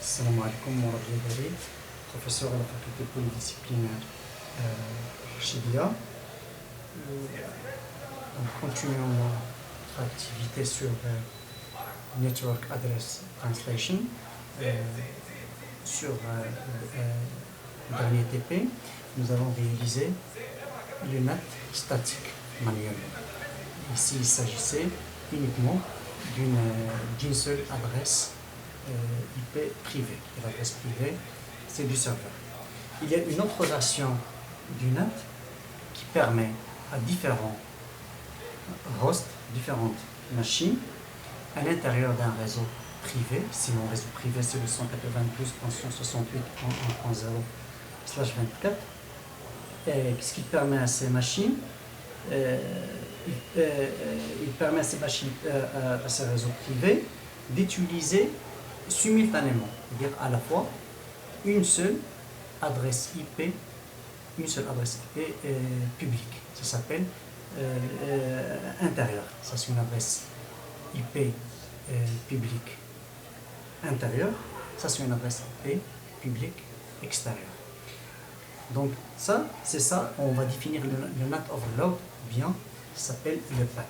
Salam alaikum wa rahmatullahi, professeur à la faculté polydisciplinaire Chibia. Continuons notre activité sur Network Address Translation. Sur le dernier TP, nous avons réalisé le NAT statique manuel. Ici, il s'agissait uniquement d'une seule adresse IP privée. Et l'adresse privée, c'est du serveur. Il y a une autre version du NAT qui permet à différents hosts, différentes machines, à l'intérieur d'un réseau privé, si mon réseau privé c'est le 192.168.1.0/24, ce qui permet à ces machines, il permet à ces machines, à ces réseaux privés, d'utiliser simultanément, c'est-à-dire à la fois une seule adresse IP publique. Ça s'appelle intérieur. Ça c'est une adresse IP publique intérieure. Ça c'est une adresse IP publique extérieure. Donc ça, c'est ça, on va définir le NAT overload, ou bien ça s'appelle le PAT.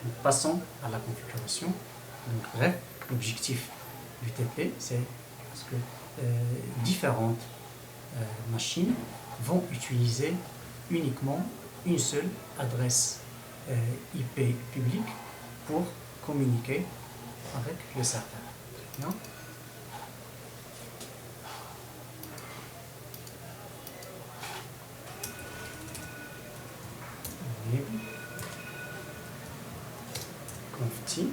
Donc, passons à la configuration. Donc bref, l'objectif du TP, c'est parce que différentes machines vont utiliser uniquement une seule adresse IP publique pour communiquer avec le serveur. Bien. Conf-t.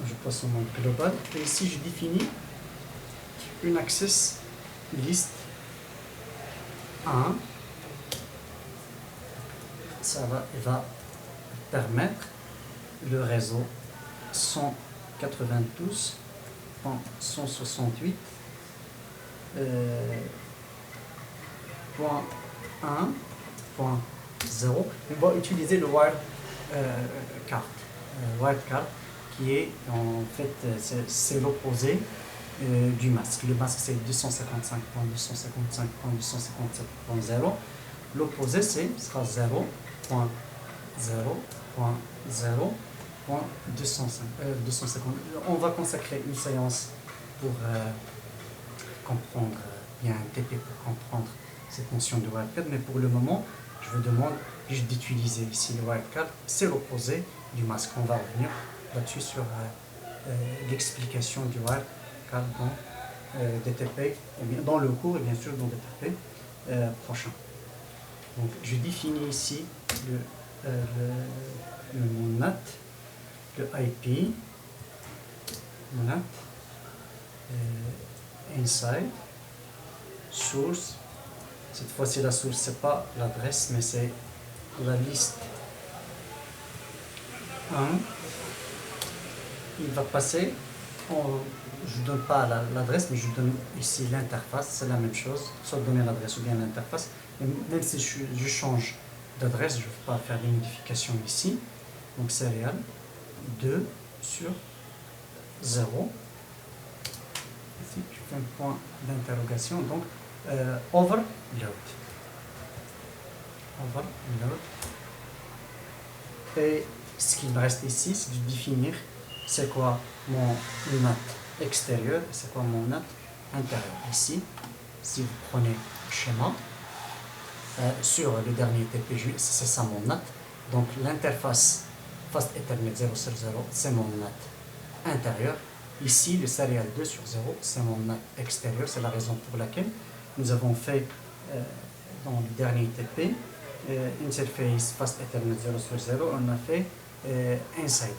Je passe au mode global et ici je définis une access list 1. Ça va permettre le réseau 192.168.1.0. On va utiliser le wildcard. Wildcard qui est en fait c'est l'opposé du masque. Le masque c'est 255.255.257.0. L'opposé sera 0.0.0.250. On va consacrer une séance pour comprendre bien un TP pour comprendre cette notion de wildcard, mais pour le moment je vous demande juste d'utiliser ici le wildcard, c'est l'opposé du masque. On va revenir là-dessus sur l'explication du wildcard dans des TP, dans le cours et bien sûr dans des TP prochains. Donc je définis ici mon NAT, le IP, mon NAT, inside, source. Cette fois-ci la source c'est pas l'adresse mais c'est la liste 1. Il va passer, je ne donne pas l'adresse mais je donne ici l'interface, c'est la même chose, soit donner l'adresse ou bien l'interface. Même si je change d'adresse, je ne vais pas faire des modifications ici. Donc serial 2 sur 0. Ici, je fais un point d'interrogation. Donc overload. Et ce qu'il me reste ici, c'est de définir c'est quoi mon NAT extérieur et c'est quoi mon NAT intérieur. Ici, si vous prenez le schéma, sur le dernier TP, c'est ça mon NAT. Donc l'interface Fast Ethernet 0 sur 0, c'est mon NAT intérieur. Ici, le serial 2 sur 0, c'est mon NAT extérieur. C'est la raison pour laquelle nous avons fait dans le dernier TP interface Fast Ethernet 0 sur 0, on a fait inside.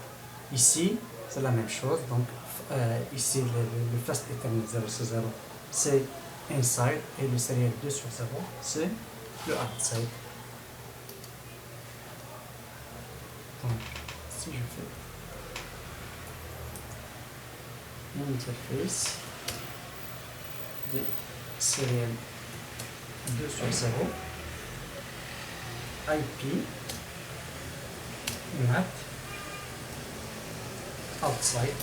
Ici, c'est la même chose. Donc ici, le Fast Ethernet 0 sur 0, c'est inside et le serial 2 sur 0, c'est le outside. Donc, si je fais mon interface de serial 2 sur 0, IP, NAT, outside.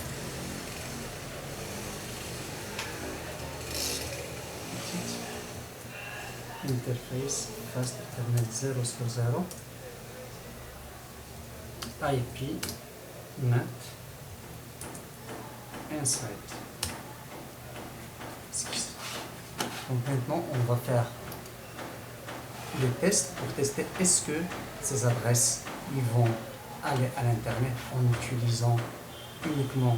Interface fast Ethernet 0 sur 0. IP net inside. Donc maintenant on va faire le test pour tester est-ce que ces adresses ils vont aller à l'internet en utilisant uniquement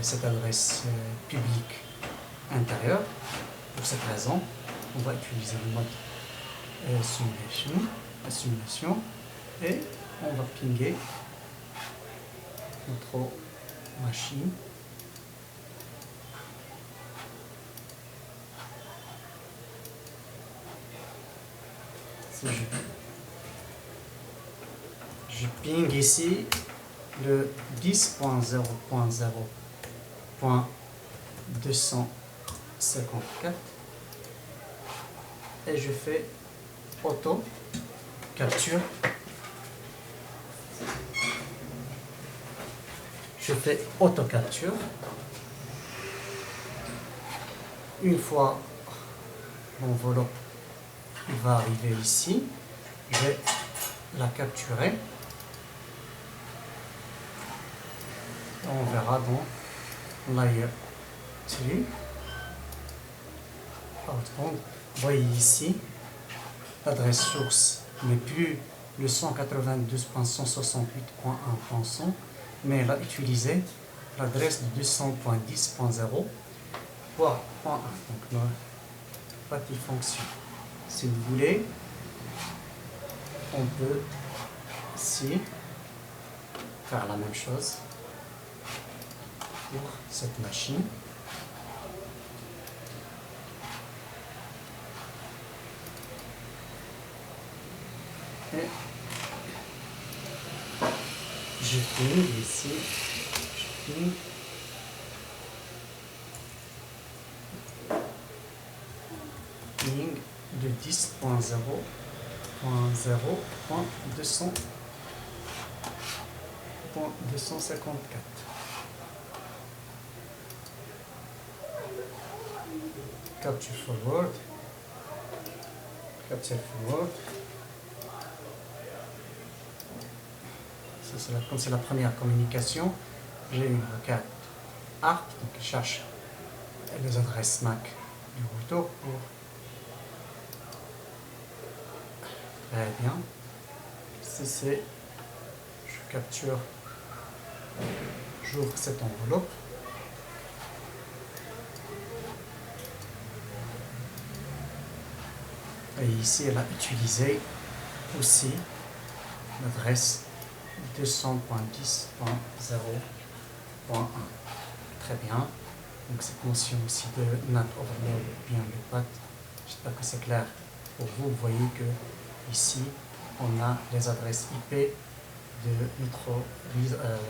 cette adresse publique intérieure. Pour cette raison, on va utiliser le mode simulation et on va pinguer notre machine. Je ping ici le 10.0.0.254 et je fais auto capture. Je fais auto capture. Une fois l'enveloppe va arriver ici, je vais la capturer. On verra dans Layer 3. Outbound. Vous voyez ici, l'adresse source n'est plus le 192.168.1.100, mais elle a utilisé l'adresse de 200.10.0.1. Donc, notre petite fonction. Si vous voulez, on peut ici faire la même chose pour cette machine. Et je ping ici, je ping de 10.0.0.254. Capture forward. Comme c'est la première communication, j'ai une requête ARP, donc je cherche les adresses MAC du routeur pour. Très bien. C'est je capture, j'ouvre cette enveloppe. Et ici, elle a utilisé aussi l'adresse 200.10.0.1. Très bien. Donc cette notion aussi de NAT overload ou bien le PAT, j'espère que c'est clair pour vous. Vous voyez que ici, on a les adresses IP de notre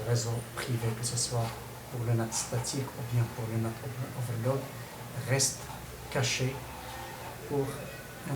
réseau privé, que ce soit pour le NAT statique ou bien pour le NAT overload, reste caché pour